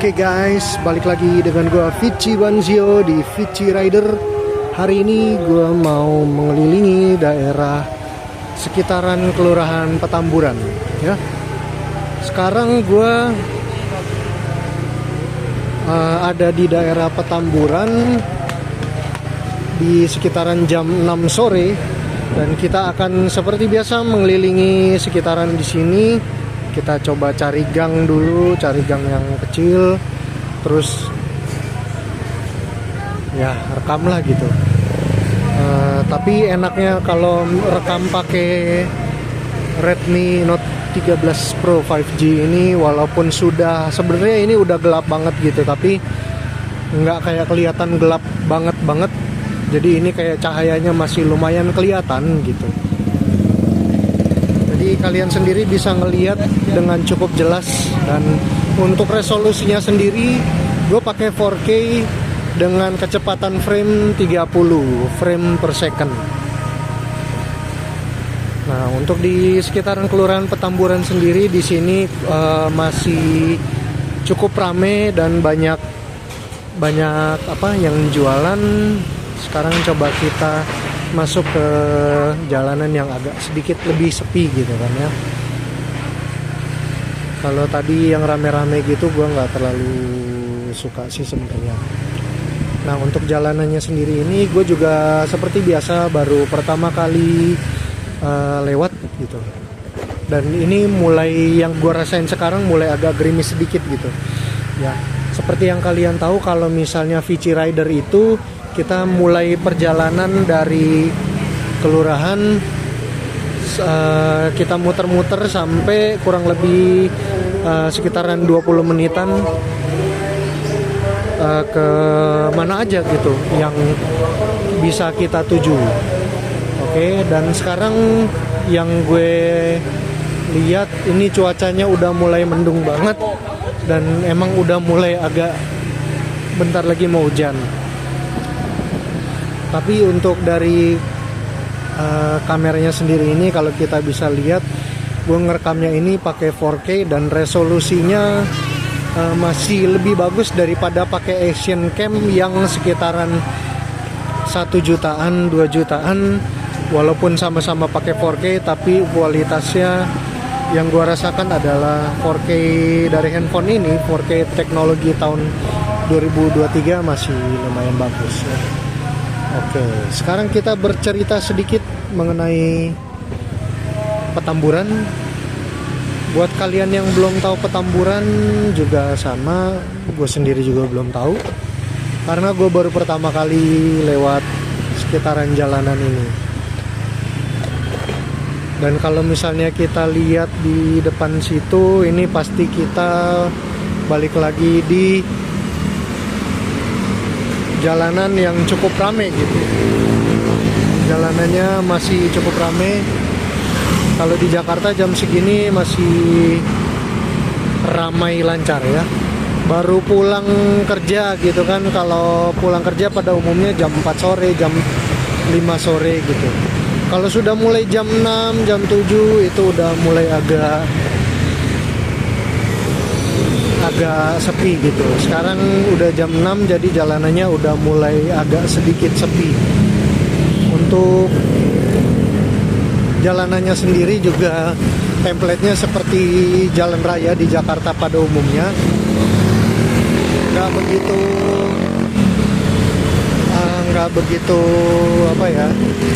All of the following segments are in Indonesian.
Oke guys, balik lagi dengan gue Vici Banzio di Vici Rider. Hari ini gue mau mengelilingi daerah sekitaran Kelurahan Petamburan ya. Sekarang gue ada di daerah Petamburan di sekitaran jam 6 sore dan kita akan seperti biasa mengelilingi sekitaran di sini. Kita coba cari gang dulu, cari gang yang kecil, terus ya rekam lah gitu. Tapi enaknya kalau rekam pakai Redmi Note 13 Pro 5G ini, walaupun sudah sebenarnya ini udah gelap banget gitu, tapi nggak kayak kelihatan gelap banget. Jadi ini kayak cahayanya masih lumayan kelihatan gitu. Jadi kalian sendiri bisa ngelihat dengan cukup jelas. Dan untuk resolusinya sendiri gue pakai 4K dengan kecepatan frame 30 frame per second. Nah, untuk di sekitaran Kelurahan Petamburan sendiri di sini masih cukup rame dan banyak apa yang jualan. Sekarang coba kita masuk ke jalanan yang agak sedikit lebih sepi gitu kan ya. Kalau tadi yang rame-rame gitu gue nggak terlalu suka sih sebenarnya. Nah, untuk jalanannya sendiri ini gue juga seperti biasa baru pertama kali lewat gitu. Dan ini mulai yang gue rasain sekarang mulai agak gerimis sedikit gitu ya. Seperti yang kalian tahu, kalau misalnya Vici Rider itu kita mulai perjalanan dari kelurahan, kita muter-muter sampai kurang lebih sekitaran 20 menitan ke mana aja gitu yang bisa kita tuju. Oke, dan sekarang yang gue lihat ini cuacanya udah mulai mendung banget dan emang udah mulai agak bentar lagi mau hujan. Tapi untuk dari kameranya sendiri ini, kalau kita bisa lihat, gue ngerekamnya ini pakai 4K dan resolusinya masih lebih bagus daripada pakai action cam yang sekitaran 1 jutaan, 2 jutaan. Walaupun sama-sama pakai 4K, tapi kualitasnya yang gue rasakan adalah 4K dari handphone ini, 4K teknologi tahun 2023 masih lumayan bagus ya. Oke, sekarang kita bercerita sedikit mengenai Petamburan. Buat kalian yang belum tahu Petamburan juga sama, gue sendiri juga belum tahu. Karena gue baru pertama kali lewat sekitaran jalanan ini. Dan kalau misalnya kita lihat di depan situ, ini pasti kita balik lagi di jalanan yang cukup rame gitu. Jalanannya masih cukup rame. Kalau di Jakarta jam segini masih ramai lancar ya. Baru pulang kerja gitu kan. Kalau pulang kerja pada umumnya jam 4 sore, jam 5 sore gitu. Kalau sudah mulai jam 6, jam 7 itu udah mulai agak sepi gitu. Sekarang udah jam 6, jadi jalanannya udah mulai agak sedikit sepi. Untuk jalanannya sendiri juga template-nya seperti jalan raya di Jakarta pada umumnya. Nggak begitu apa ya,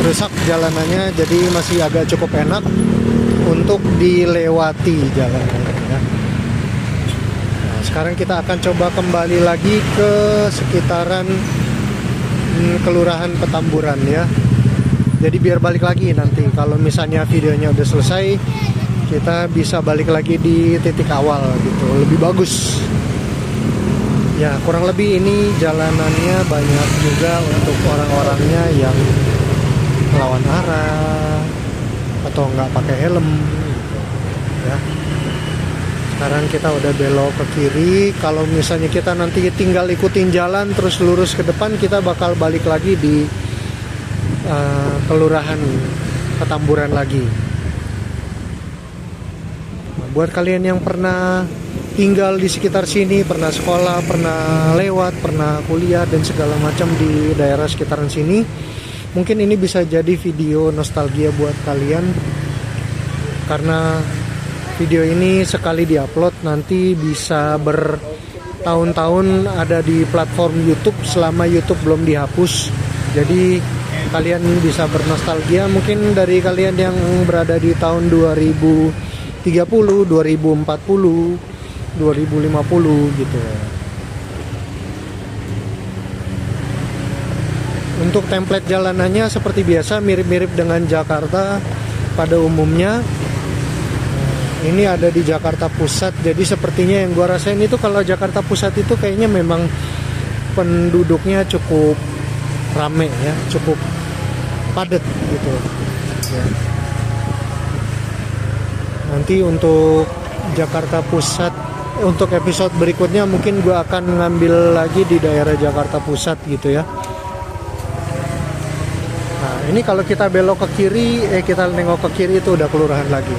rusak jalanannya, jadi masih agak cukup enak untuk dilewati jalanannya ya. Sekarang kita akan coba kembali lagi ke sekitaran Kelurahan Petamburan ya. Jadi biar balik lagi nanti kalau misalnya videonya udah selesai, kita bisa balik lagi di titik awal gitu, lebih bagus. Ya, kurang lebih ini jalanannya banyak juga untuk orang-orangnya yang melawan arah atau nggak pakai helm gitu ya. Sekarang kita udah belok ke kiri. Kalau misalnya kita nanti tinggal ikutin jalan terus lurus ke depan, kita bakal balik lagi di Kelurahan Petamburan lagi. Buat kalian yang pernah tinggal di sekitar sini, pernah sekolah, pernah lewat, pernah kuliah dan segala macam di daerah sekitaran sini, mungkin ini bisa jadi video nostalgia buat kalian, karena video ini sekali diupload nanti bisa bertahun-tahun ada di platform YouTube selama YouTube belum dihapus. Jadi kalian bisa bernostalgia, mungkin dari kalian yang berada di tahun 2030, 2040, 2050 gitu. Untuk template jalanannya seperti biasa mirip-mirip dengan Jakarta pada umumnya. Ini ada di Jakarta Pusat, jadi sepertinya yang gua rasain itu kalau Jakarta Pusat itu kayaknya memang penduduknya cukup rame ya, cukup padat gitu ya. Nanti untuk Jakarta Pusat, untuk episode berikutnya mungkin gue akan ngambil lagi di daerah Jakarta Pusat gitu ya. Nah ini kalau kita belok ke kiri, kita nengok ke kiri itu udah kelurahan lagi.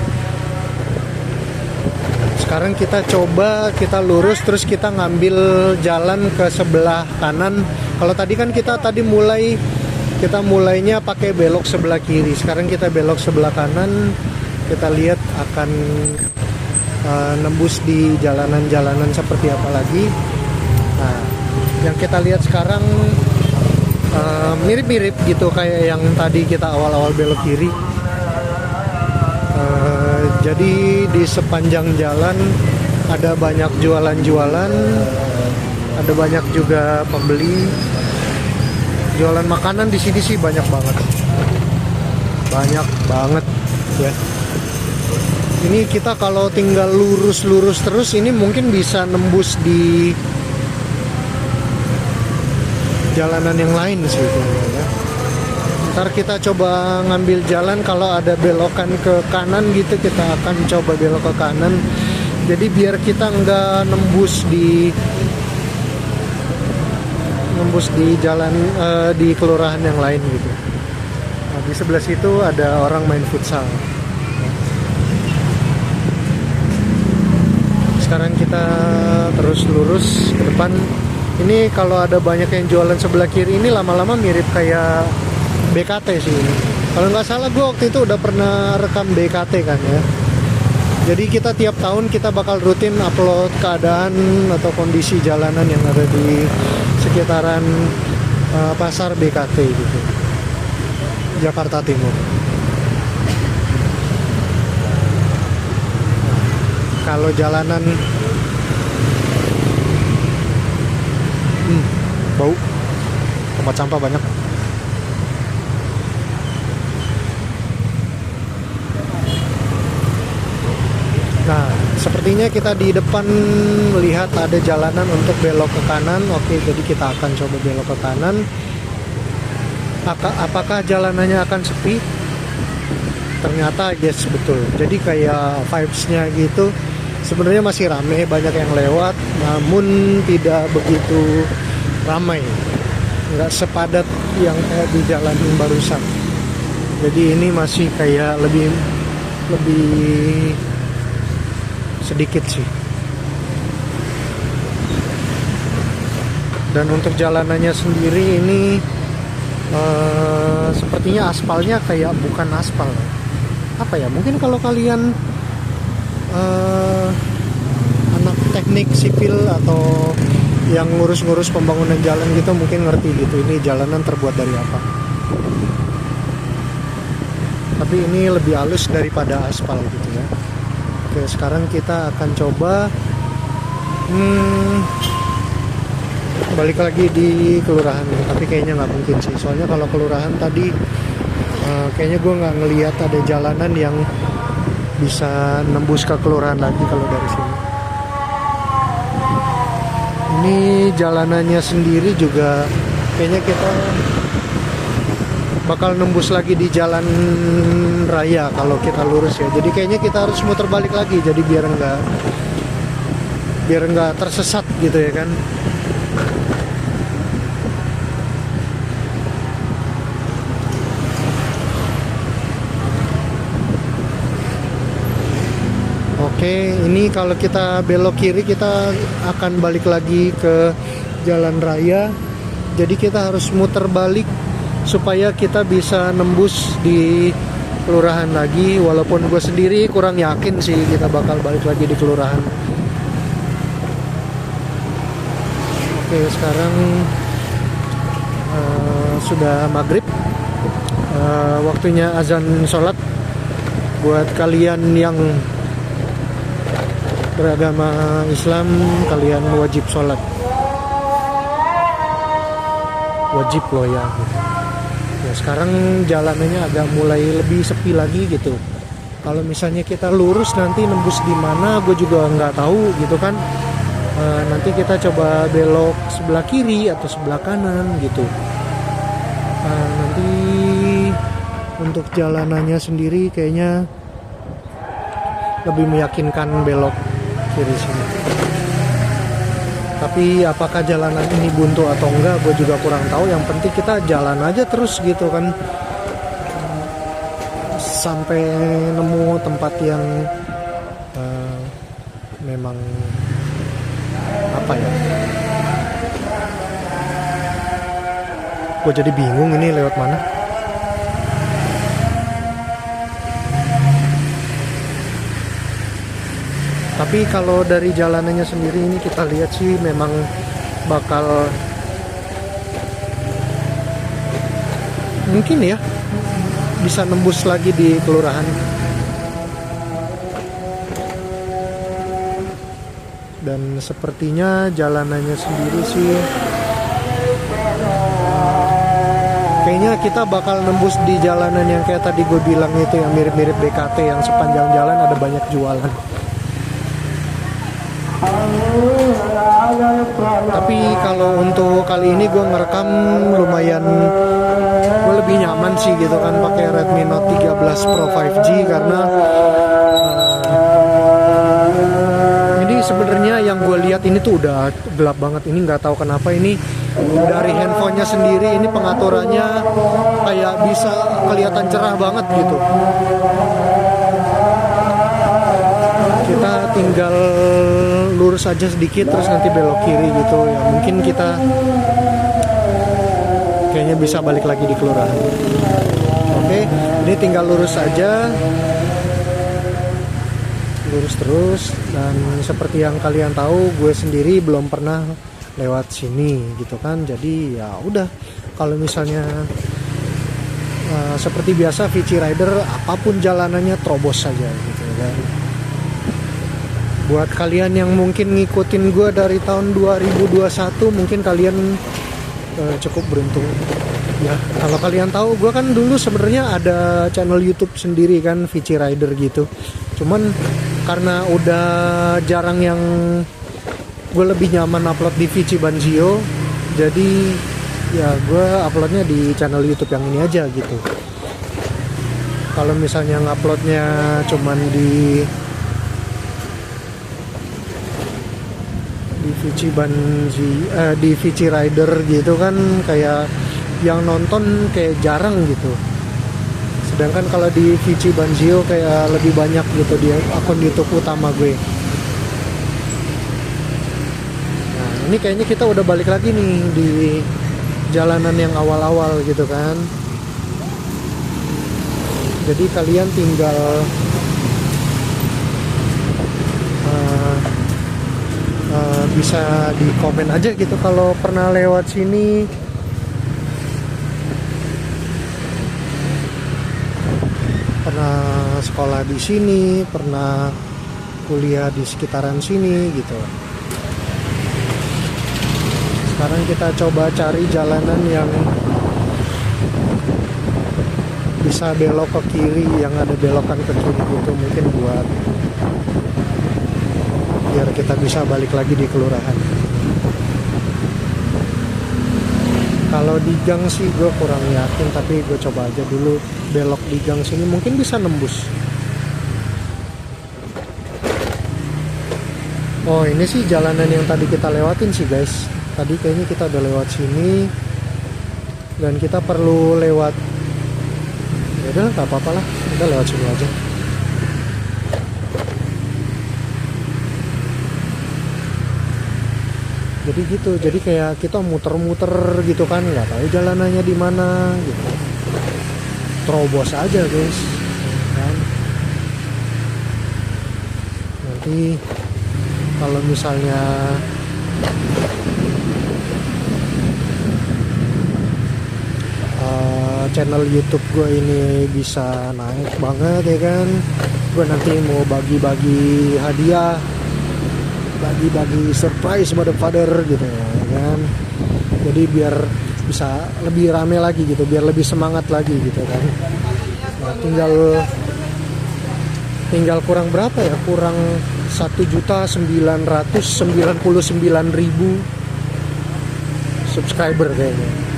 Sekarang kita coba kita lurus terus kita ngambil jalan ke sebelah kanan. Kalau tadi kan kita mulainya pakai belok sebelah kiri. Sekarang kita belok sebelah kanan. Kita lihat akan nembus di jalanan-jalanan seperti apa lagi. Nah, yang kita lihat sekarang mirip-mirip gitu kayak yang tadi kita awal-awal belok kiri. Jadi di sepanjang jalan ada banyak jualan-jualan, ada banyak juga pembeli. Jualan makanan di sini sih banyak banget ya. Ini kita kalau tinggal lurus terus ini mungkin bisa nembus di jalanan yang lain sih ya. Ntar kita coba ngambil jalan, kalau ada belokan ke kanan gitu kita akan coba belok ke kanan. Jadi biar kita nggak nembus di jalan di kelurahan yang lain gitu. Nah, di sebelah situ ada orang main futsal. Sekarang kita terus lurus ke depan. Ini kalau ada banyak yang jualan sebelah kiri ini lama-lama mirip kayak BKT sih ini. Kalau nggak salah gue waktu itu udah pernah rekam BKT kan ya. Jadi kita tiap tahun kita bakal rutin upload keadaan atau kondisi jalanan yang ada di sekitaran pasar BKT gitu, Jakarta Timur. Kalau jalanan bau, tempat sampah banyak. Nah, sepertinya kita di depan melihat ada jalanan untuk belok ke kanan. Oke, jadi kita akan coba belok ke kanan. Apakah jalanannya akan sepi? Ternyata yes, betul. Jadi kayak vibes-nya gitu. Sebenarnya masih ramai, banyak yang lewat, namun tidak begitu ramai. Nggak sepadat yang kayak di jalan barusan. Jadi ini masih kayak lebih sedikit sih. Dan untuk jalanannya sendiri ini sepertinya aspalnya kayak bukan aspal. Apa ya? Mungkin kalau kalian anak teknik sipil atau yang ngurus-ngurus pembangunan jalan gitu mungkin ngerti gitu. Ini jalanan terbuat dari apa? Tapi ini lebih halus daripada aspal gitu ya. Oke, sekarang kita akan coba balik lagi di kelurahan, tapi kayaknya nggak mungkin sih. Soalnya kalau kelurahan tadi kayaknya gue nggak ngelihat ada jalanan yang bisa nembus ke kelurahan lagi kalau dari sini. Ini jalanannya sendiri juga kayaknya kita bakal nembus lagi di jalan raya kalau kita lurus ya. Jadi kayaknya kita harus muter balik lagi, jadi biar nggak tersesat gitu ya kan. Oke, ini kalau kita belok kiri kita akan balik lagi ke jalan raya. Jadi kita harus muter balik supaya kita bisa nembus di kelurahan lagi. Walaupun gue sendiri kurang yakin sih kita bakal balik lagi di kelurahan. Oke, sekarang sudah maghrib. Waktunya azan sholat. Buat kalian yang beragama Islam, kalian wajib sholat. Wajib loh ya. Ya sekarang jalanannya agak mulai lebih sepi lagi gitu. Kalau misalnya kita lurus nanti nembus di mana, gue juga nggak tahu gitu kan. Nanti kita coba belok sebelah kiri atau sebelah kanan gitu. Nanti untuk jalanannya sendiri kayaknya lebih meyakinkan belok kiri sini. Tapi apakah jalanan ini buntu atau enggak gue juga kurang tahu. Yang penting kita jalan aja terus gitu kan, sampai nemu tempat yang memang apa ya, gue jadi bingung ini lewat mana. Tapi kalau dari jalanannya sendiri ini kita lihat sih memang bakal mungkin ya bisa nembus lagi di kelurahan. Dan sepertinya jalanannya sendiri sih kayaknya kita bakal nembus di jalanan yang kayak tadi gue bilang itu, yang mirip-mirip BKT, yang sepanjang jalan ada banyak jualan. Tapi kalau untuk kali ini gue ngerekam lumayan, gue lebih nyaman sih gitu kan pakai Redmi Note 13 Pro 5G karena ini sebenarnya yang gue lihat ini tuh udah gelap banget. Ini nggak tahu kenapa ini dari handphonenya sendiri ini pengaturannya kayak bisa kelihatan cerah banget gitu. Kita tinggal lurus aja sedikit terus nanti belok kiri gitu ya, mungkin kita kayaknya bisa balik lagi di kelurahan. Oke, ini tinggal lurus aja, lurus terus. Dan seperti yang kalian tahu, gue sendiri belum pernah lewat sini gitu kan, jadi ya udah, kalau misalnya seperti biasa VC Rider apapun jalanannya terobos saja gitu kan. Buat kalian yang mungkin ngikutin gue dari tahun 2021, mungkin kalian cukup beruntung ya. Kalau kalian tahu, gue kan dulu sebenarnya ada channel YouTube sendiri kan, VC Rider gitu. Cuman karena udah jarang yang, gue lebih nyaman upload di VC Banzio, jadi ya gue uploadnya di channel YouTube yang ini aja gitu. Kalau misalnya nguploadnya cuman di VC di VC Rider gitu kan, kayak yang nonton kayak jarang gitu. Sedangkan kalau di VC Banzio kayak lebih banyak gitu di akun YouTube utama gue. Nah, ini kayaknya kita udah balik lagi nih di jalanan yang awal-awal gitu kan. Jadi kalian tinggal bisa di komen aja gitu kalau pernah lewat sini. Pernah sekolah di sini, pernah kuliah di sekitaran sini gitu. Sekarang kita coba cari jalanan yang bisa belok ke kiri, yang ada belokan ke kiri gitu, mungkin buat biar kita bisa balik lagi di kelurahan. Kalau di gang sih gue kurang yakin, tapi gue coba aja dulu belok di gang sini, mungkin bisa nembus. Oh, ini sih jalanan yang tadi kita lewatin sih guys. Tadi kayaknya kita udah lewat sini, dan kita perlu lewat, ya udah nggak apa-apa lah, kita lewat sini aja. Jadi gitu, jadi kayak kita muter-muter gitu kan, nggak tahu jalanannya di mana gitu. Terobos aja guys, kan? Nanti kalau misalnya channel YouTube gue ini bisa naik banget ya kan, gue nanti mau bagi-bagi hadiah, bagi-bagi surprise motherfucker gitu ya kan. Jadi biar bisa lebih rame lagi gitu, biar lebih semangat lagi gitu kan. Nah, tinggal kurang berapa ya, kurang 1.999.000 subscriber kayaknya.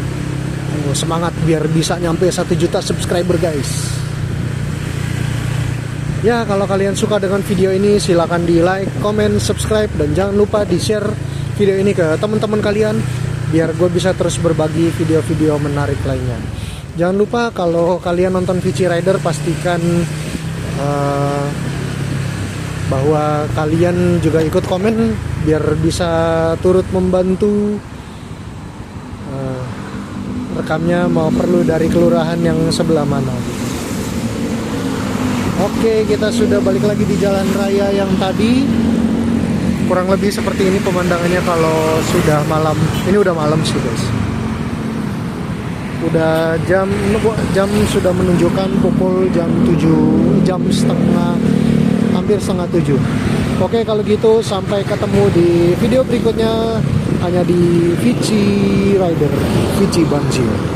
Semangat biar bisa nyampe 1 juta subscriber guys. Ya, kalau kalian suka dengan video ini silahkan di like, comment, subscribe, dan jangan lupa di share video ini ke teman-teman kalian biar gue bisa terus berbagi video-video menarik lainnya. Jangan lupa kalau kalian nonton Vici Rider pastikan bahwa kalian juga ikut komen biar bisa turut membantu rekamnya, mau perlu dari kelurahan yang sebelah mana gitu. Oke, kita sudah balik lagi di jalan raya yang tadi. Kurang lebih seperti ini pemandangannya kalau sudah malam. Ini udah malam sih guys. Udah jam sudah menunjukkan pukul jam 7, hampir setengah 7. Oke, kalau gitu sampai ketemu di video berikutnya hanya di Vici Rider, Vici Banjir.